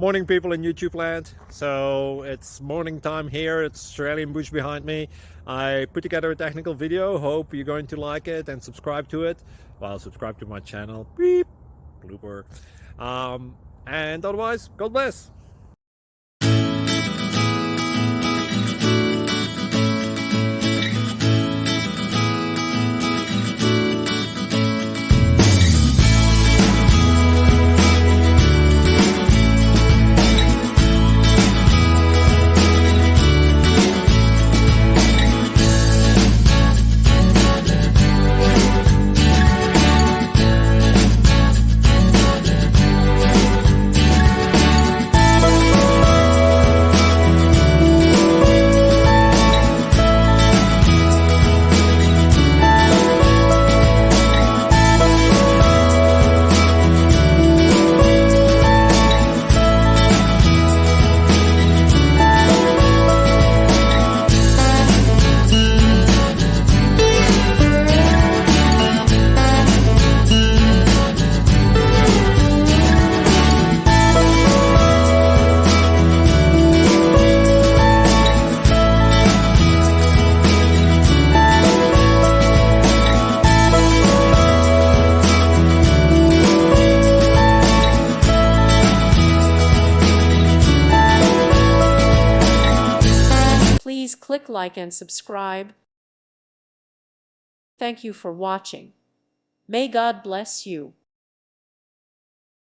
Morning, people in YouTube land. So it's morning time here. It's Australian bush behind me. I put together a technical video. Hope you're going to like it and subscribe to it. Well, subscribe to my channel. Beep. Blooper. And otherwise, God bless. Please click like and subscribe. Thank you for watching. May God bless you.